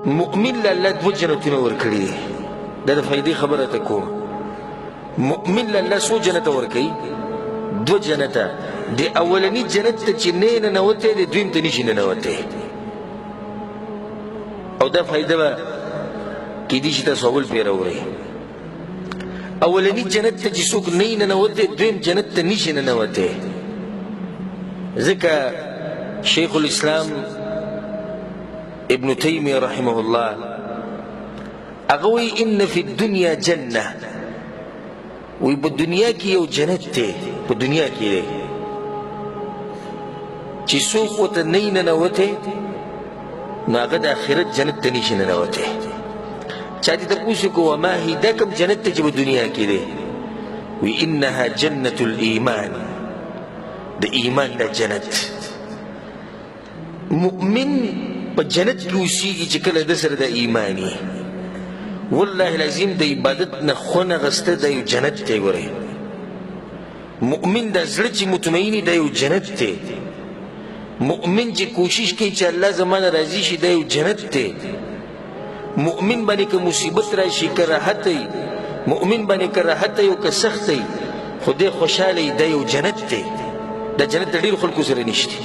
مؤمن له الله دوه جنتونه ورکړي دي. دا د فایدې خبره ته کوم. مؤمن له الله څو جنته ورکوي؟ دوه جنته. د اولني جنت ته چې نه ننوتی دی دویم ته نشي ننوتی. او دا فایده به کیدای شي تاسو اول پرې راوړئ. اولني جنت ته چې څوک نه ننوتی دویم جنت ته نشي ننوتی. ځکه شیخ الاسلام ابن تیمیه رحمه الله هغه وایي ان فی الدنیا جنه، وی په دنیا کې یو جنت دی، په دنیا کې دی چې څوک ورته نه ننوتی نو هغه د آخرت جنت ته نشي ننوتی. چا دې تپوس وکړو وما هي دا کوم جنت دی چې په دنیا کې دی؟ وی انها جنت الایمان، د ایمان دا جنت. مؤمن په جنت کې اوسېږي چې کله د سره د ایماني. والله العظیم د عبادت نه خونه غسته د یو جنت دی. ګورئ مؤمن د زړه چې مطمئني د یو جنت دی. مؤمن چې کوشش کوي چې الله زمانه راضي شي د یو جنت دی. مؤمن باندې که مصیبت راشي که راحت وي، مؤمن باندې که راحت وي او که سخت وي خدای خوشحاله د یو جنت دی. دا جنت د ډېرو خلکو سره نشته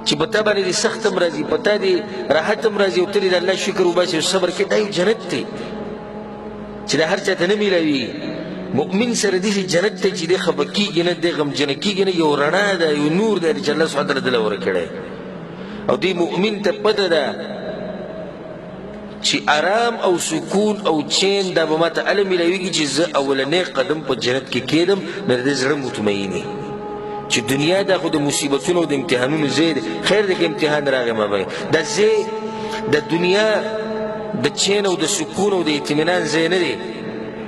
چې په تا باندې سخت هم راځي، په تا دې راحت هم راځي او ته دې د الله شکر وباسې او صبر کوې. دا یو جنت دی چې د هر چا ته نه میلاوي. مؤمن سره داسې جنت دی چې دی خفه کېږي نه، دی غمجنه کېږي نه. یو رڼا ده، یو نور دی چې الله سبحانه تعالی دله ورکړی. او دې مؤمن ته پته ده چې آرام او سکون او چین دا به ماته هله میلاویږي چې زه اولنی قدم په جنت کې کېدم نو د دې زړه مطمئني چې دنیا دا خو د مصیبتونو او د امتحانونو ځای دی. خیر دی که امتحان راغی ما باندې، دا ځای د دنیا د چین او د سکون او د اطمینان ځای نه دی،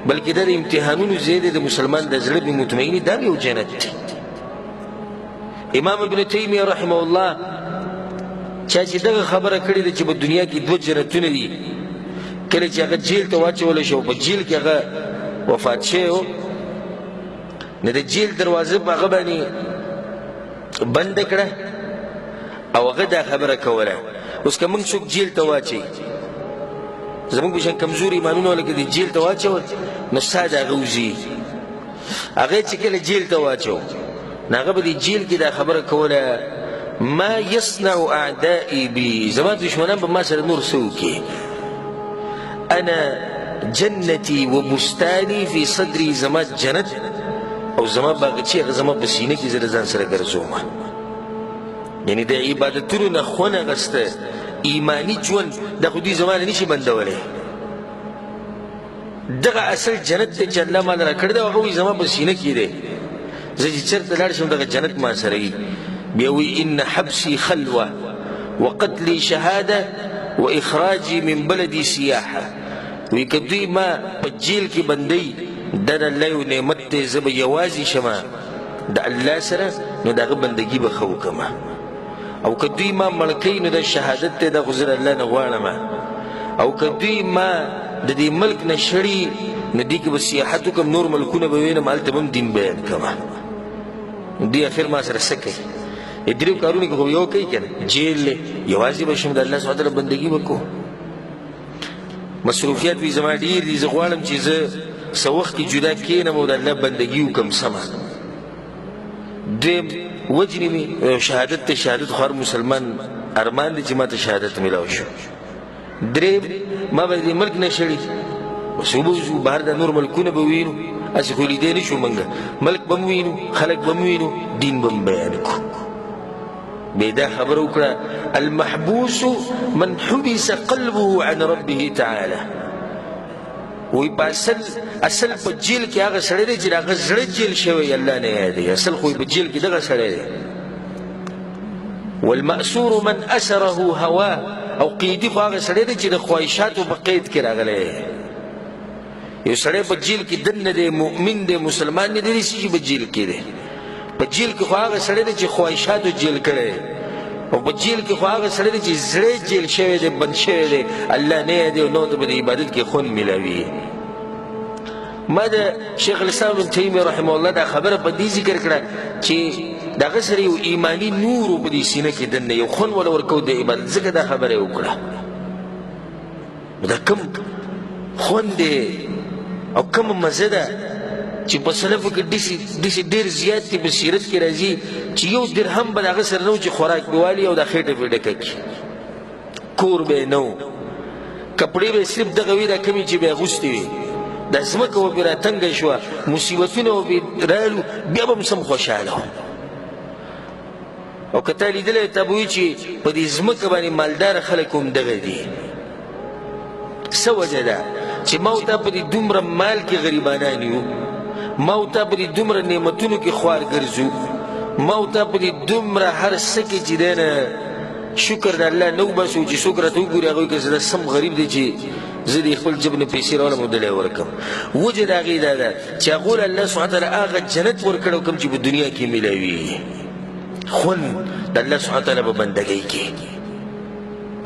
بلکې دا د امتحانونو ځای دی. د مسلمان د زړه د مطمئني دا یو جنت دی. امام ابن تیمیه رحمه الله چا چې دغه خبره کړې ده چې په دنیا کې دوه جنتونه دي، کله چې هغه جیل ته واچولی شو په جیل کې هغه وفات شوی و نو د جیل دروازه په هغه باندې بنده کړه او هغه دا خبره کوله. اوس که موږ څوک جیل ته واچوي، زموږ په شان کمزور ایمانونه ولکه د جیل ته واچول نو ستا د هغه وځي. هغه چې کله جیل ته واچو نو هغه به د جیل کې دا خبره کوله ما يصنع اعدائي بي، زما دشمنان به ما سره نور څه وکړي. انا جنتي وبستاني في صدري، زما جنت او زما باغچې هغه زما په سینه کې زه د ځان سره ګرځوم. یعنی د عبادتونو نه خونه غسته ایمانی ژوند دا خو دې زما نه نشي بندولی. دغه اصل جنت دی چې الله ماله راکړی دی، هغه وایي زما په سینه کې دی. زه چې چېرته لاړ شم دغه جنت ما سره وي. بیا وایي ان حبسي خلوه وقتلي شهاده واخراجي من بلدي سیاحه. وایي که دوی ما په جیل کې بندوي دا د الله یو نعمت دی، زه به یوازې شمه د الله سره نو د هغه بندګي به ښه وکړمه. او که دوی ما مړ کوي نو دا شهادت دی، دا خو زه د الله نه غواړمه. او که دوی ما د دې ملک نه شړي نو دې کې به سیاحت وکړم، نور ملکونه به وینم، هلته به هم دین بیان کړمه. دوی اخر ما سره څه کوي؟ دریو کارونه کې خو یو کوي که نه، جیل دی، یوازې به شم د الله سبحانه تعالی بندګي وکړو. مصروفیات وي زما ډېر دي، زه غواړم چې زه څه وخت کې جدا کېنم او د الله بندګي وکړم سمه. دویم وجنې مې شهادت ته، شهادت خو هر مسلمان ارمان دی چې ما ته شهادت میلاو شو. دریم ما به دې ملک نه شړي، بس وبوځو بهر د نور ملکونه به ووینو، هسې خو لیدی نه شو موږ، ملک به م وینو، خلک به م وینو، دین به م بیان کړو. بیا دا خبره وکړه المحبوس من حبس قلبه عن ربه تعالی. وی په اصل په جیل کې هغه سړی دی چې هغه زړه جیل شوی الله نه یادوي. اصل خو په جیل کې دغه سړی دی. والمأسور من أسره هواه، او قیدي خو هغه سړی دی چې د خواهشاتو په قید کې راغلی. یو سړی په جیل کې دننه دی، مؤمن دی، مسلمان نه دی، چې په جیل کې دی. په جیل کې خو هغه سړی دی چې خواهشاتو جیل کړی، او په جیل کې خو هغه سړی دی چې زړه جیل شوی دی، بند شوی دی، الله نه یادوي او نو ته به د عبادت کې خوند میلاوي. ما د شیخ الاسلام ابن تیمیه رحمه الله دا خبره په دې ذکر کړه چې دغه سره یو ایمانی نور په دې سینه کې دننه یو خون ولا ورکو د عبادت، ځکه دا خبره وکړه. دا کم خوند دی او کم مزه ده چې په سلفو کې داسې ډېر زیات دي په سیرت کې راځي چې یو درهم به د هغه سره نه و چې خوراک به والي او دا خېټه به ډکه کړي کور به یې نه و کپړې به یې صرف دغه وي دا کمې چې به یې اغوستې وي دا ځمکه به پرې راتنګه شوه مصیبتونه به پرې رالو بیا به هم سم خوشحاله و او که تا لیدلی تا به وایي چې په دې ځمکه باندې مالداره خلک هم دغه دي څه وجه ده چې ما او تا په دې دومره مال کې غریبانان یو ما او تا په دې دومره نعمتونو کې خوار ګرځو ما او تا په دې دومره هر څه کې چې دی نه شکر د الله نه وباسو چې څوک راته وګوري هغه وایي که زه سم غریب دی چې زه د خپل جب نه پیسې راولم او دلی ورکړم وجه د هغې دا ده چې هغو له الله سبحانه تعالی هغه جنت ورکړی او کوم چې په دنیا کې میلاوي خوند د الله سبحانه تعالی په بندګۍ کې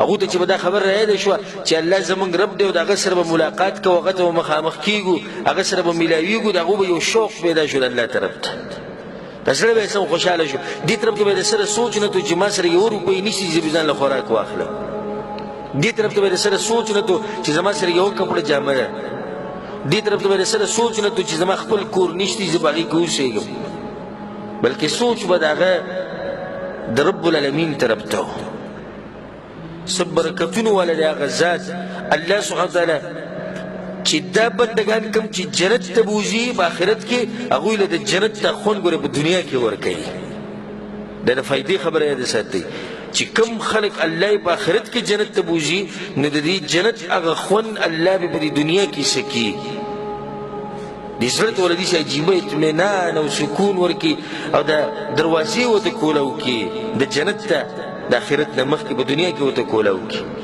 هغو ته چې به دا خبر رایاده شوه چې الله زموږ رب دی او د هغه سره به ملاقات کوو هغه ته به مخامخ کېږو هغه سره به میلاویږو د هغو به یو شوق پیدا شو د الله طرف ته د زړه به یې سم خوشحاله شو دې طرف ته به یې د سره سوچ نه تو چې ما سره یو روپۍ نیسي چې زه به ځان له خوراک واخلم دې طرف ته به یې د سره سوچ نه تو چې زما سره یو کپړه جامه ده دې طرف ته به یې د سره سوچ نه تو چې زما خپل کور نشتی زه به هغې کې اوسېږم بلکې سوچ به د هغه د رب العالمین طرف ته څه برکتونه والا دی هغه ذات الله سبحانه وتعالی چې دا بندګان کوم چې جنت ته بوځي په آخرت کې هغوی له د جنت ته خوند ګوره په دنیا کې ورکوي دا د فایدې خبره یاد ساتئ چې کوم خلک الله په آخرت کې جنت ته بوځي نو د دې جنت هغه خوند الله به په دې دنیا کې څه کي دې زړه ته ولدي چې عجیبه اطمینان او سکون ورکي او د دروازې ورته کوله وکړي د جنت ته د آخرت نه مخکې په دنیا کې ورته کوله وکړي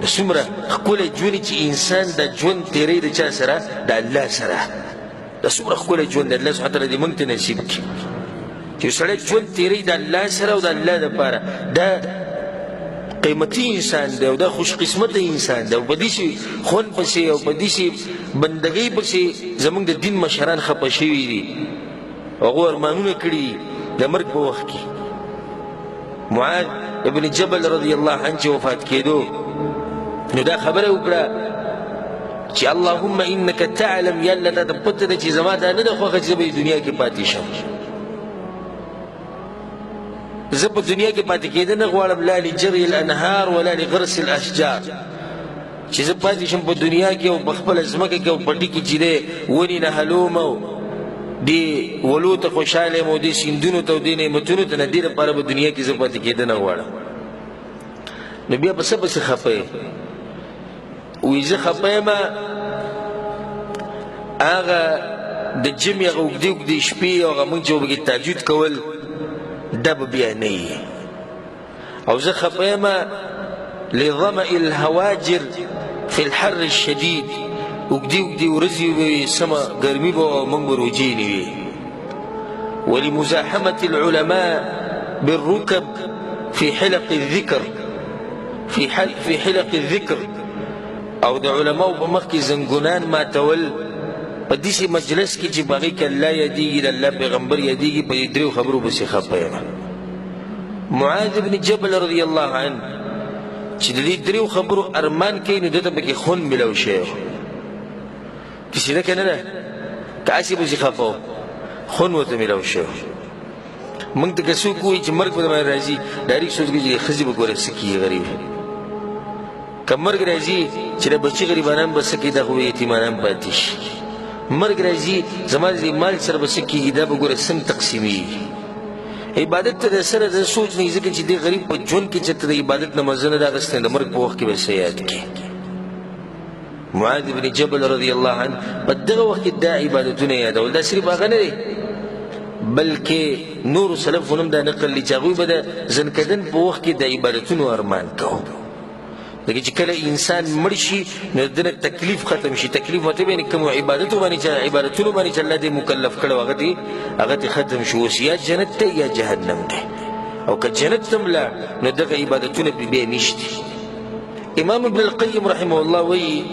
د څومره ښکلی ژوند چې انسان د ژوند تېری د چا سره د الله سره د څومره ښکلی ژوند د الله سبحانه تعالی دې موږ ته نصیب کړي چې سړی ژوند تېری د الله سره او د الله دپاره دا قیمتي انسان دی او دا خوش قسمته انسان دی او په داسې خوند پسې او په داسې بندګۍ پسې زموږ د دین مشران خفه شوي دي هغو ارمانونه کړي د مرګ په وخت کې معاذ ابن جبل رضی الله عنه چې وفات کېدو نو دا خبره وکړه چې اللهم انک تعلم یا الله تا ته پته ده چې زما دا نه ده خوښه چې زه به دنیا کې پاتې شم زه په دنیا کې پاتې کېده نه غواړم لا لجري الانهار ولا لغرس الاشجار چې زه پاتې شم په دنیا کې او په خپله ځمکه کې او پټي کې چې دی ونې نه هلوم او دې ولو ته خوشحاله یم او دې سیندونو ته او دې نعمتونو ته نه دې لپاره په دنیا کې زه پاتې کېده نه غواړم نو بیا په څه پسې خفه یې وایي زه خفه یم هغه د جمعې هغه اوږدې اوږدې شپې او هغه مونږ چې به پکې تهجد کول دا به بیا نه وي او زه خفه یم لظمأ الهواجر في الحر الشديد اوږدې اوږدې ورځې به وي سمه ګرمي به او موږ به روجې نه وي ولمزاحمة العلماء بالركب في حلق الذكر في حلق الذكر او د علماو په مخ کې زنګونان ماتول په داسې مجلس کې چې په هغې کې الله یادېږي د الله پیغمبر یادېږي په دې دریو خبرو پسې خفه یم معاذ بن جبل رضی الله عنه چې د دې دریو خبرو ارمان کوي نو ده ته پکې خوند میلاو شوی که سیده که نه ده که هسې پسې خفه و خوند ورته میلاو شوی موږ ته که څوک ووایي چې مرګ به درباندې راځي ډایرکټ سوچ کوي چې ښځې به ګوره څه کېږي غریب که مرګ راځي چې د بچي غریبانان به څه کوي دا خو یتیمانان پاتې شي مرګ راځي زما د مال سره به څه کېږي دا به ګوره څنګه تقسیمېږي عبادت ته د سره د سوچ نه ځکه چې دې غریب په ژوند کې چې ته د عبادت نه مزه نه ده اخیستی د مرګ په وخت کې به څه یاد کړي معاذ بن جبل رضی الله عنه په دغه وخت کې دا عبادتونه یادول دا صرف هغه نه دی بلکې نورو سلفو هم دا نقل دي چې هغوی به د زنکدن په وخت کې د عبادتونو ارمان کوو لکه چې کله انسان مړ شي نو د نه تکلیف ختم شي تکلیف مطلب یعنې کومو عبادتونو باندې چې الله دې مکلف کړی هغه دې ختم شي اوس یا جنت دی یا جهنم دی او که جنت ته ملاړ نو دغه عبادتونه پرې بیا نشته امام ابن القیم رحمه الله وایي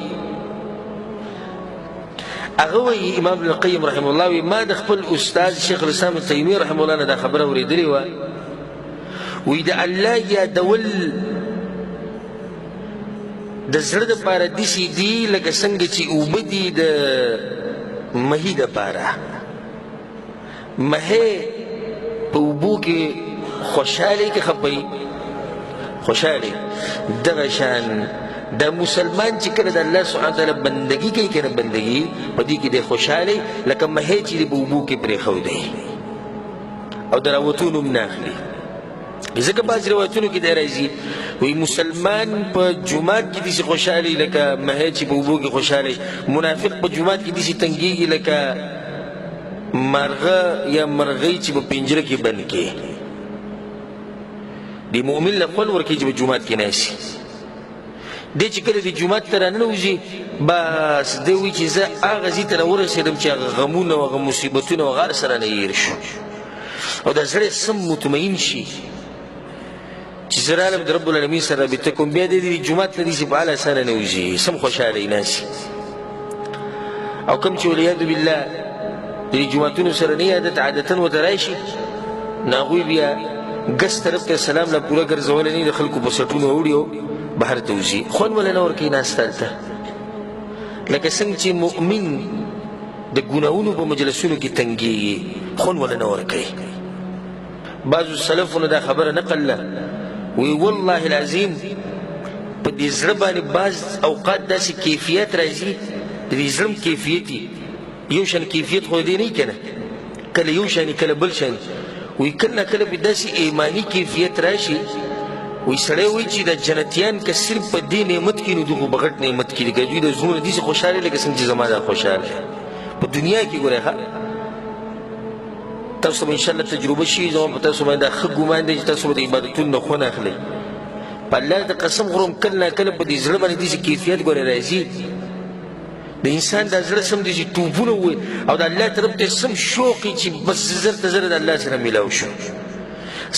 هغه وایي امام ابن القیم رحمه الله وایي ما د خپل استاد شیخ الاسلام ابن تیمیه رحمه الله نه دا خبره اورېدلې وه وایي د الله یادول د زړه دپاره داسې دي لکه څنګه چې اوبه دي د مهي دپاره. مهی په اوبو کې خوشحالۍ کې خپوي، خوشحالۍ دغه شان د مسلمان چې کله د الله سبحانه وتعالی بندګي کوي کنه بندګي په دې کې د خوشحالۍ لکه مهی چې په اوبو کې پرېښودی او د راوتون هم نه اخلي. ځکه بعض روایتونو کې دی راځي وایي مسلمان په جومات کې داسې خوشحالي لکه مهی چې په اوبو کې خوشحالي، منافق په جومات کې داسې تنګېږي لکه مرغه یا مرغۍ چې په پنجره کې بند کې. د مؤمن له خوند ورکوي چې په جومات کې ناست دی چې کله د جومات ته راننوځي بس دی وایي چې زه هغه ځای ته راورسېدم چې هغه غمونه او هغه مصیبتونه او هغه سره نه هېر شو او د زړه سم مطمئن شي چې زه رالم د رب العالمین سره رابطه کوم. بیا دی د جومات نه داسې په اعلی سره نه وځي، سم خوشحالی ناسي. او کوم چې والعیاذ بالله د جوماتونو سره نه عادت عادتا ورته راشي نو هغوی بیا ګس طرف ته سلام لا پوره ګرځولی نه د خلکو په سټونو اوړي او بهر ته وځي. خوند وله نه ورکوي ناسته هلته لکه څنګه چې مؤمن د ګناهونو په مجلسونو کې تنګېږي خوند وله نه ورکوي. بعضو سلفونو دا خبره نقل له وی والله العظیم په دې زړه باندې بعض اوقات داسې کیفیت راځي د دې زړه کیفیت یو شان کیفیت خو دې نه کنه کله یو شان کله بل شان وی کله کله به داسې ایمانی کیفیت راشي وی سړی وی چې د جنتیان که صرف په دې نعمت کې نو دغه بغټ نعمت کې لکه دوی د زړونه داسې خوشحالي لکه څنګه چې زما دا خوشحاله په دنیا کې ګورئ تاسو به انشاءالله تجربه شي زما په تاسو باندې دا ښه ګمان دی چې تاسو به د عبادتونو نه خوند اخلئ. په الله د قسم خورم کله نه کله په دې زړه باندې داسې کیفیت ګورئ راځي د انسان دا زړه سم داسې ټوپونه ووایي او د الله طرف ته سم شوق چې بس زر ته زره د الله سره میلاو شو،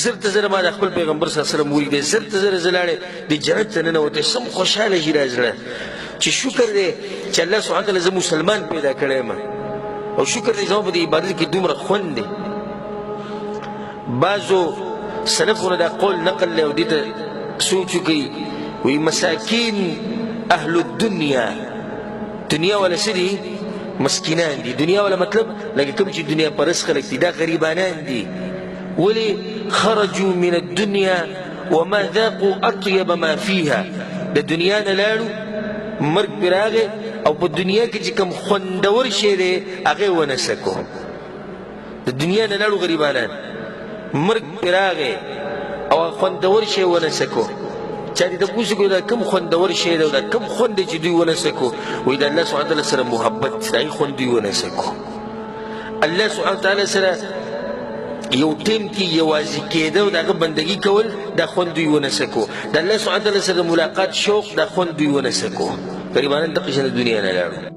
زر ته زره ما د خپل پیغمبر صلی الله علیه وسلم ولیدی، زر ته زره زه لاړې د جنت ته ننوتی، سم خوشحاله شي دا زړه چې شکر دی چې الله سبحانه وتعالی زه مسلمان پیدا کړی یم او شکر دی زما په دې عبادت کې دومره خوند دی. بعضو سلفونو دا قول نقل لی او دې ته سوچ وکړي وی مساکین اهل الدنیا دنیا والا څه دي مسکینان دي. دنیا والا مطلب لکه کوم چې دنیا پرست خلک دي دا غریبانان دي. ولې خرجوا من الدنیا وما ذاقوا اطيب ما فيها د دنیا نه لاړو مرګ پرې راغی او په دنیا کې چې کوم خوندور شی دی هغه ونه سکو. د دنیا نه لاړو غریبانان مرګ پرې راغی او خوندور شی ونه سکو. چا دې تپوس وکړو دا کوم خوندور شی دی او دا کوم خوند دی چې دوی ونه سکو؟ وایي د الله سبحانه وتعالی سره محبت دا خوند دوی ونه سکو. الله سبحانه وتعالی سره یو ټیم کې یوازې کېده او د هغه بندګي کول دا خوند دوی ونه سکو. د الله سبحانه وتعالی سره ملاقات شوق دا خوند دوی ونه سکو. غریبانان دقه شان د دنیا نه لاړو.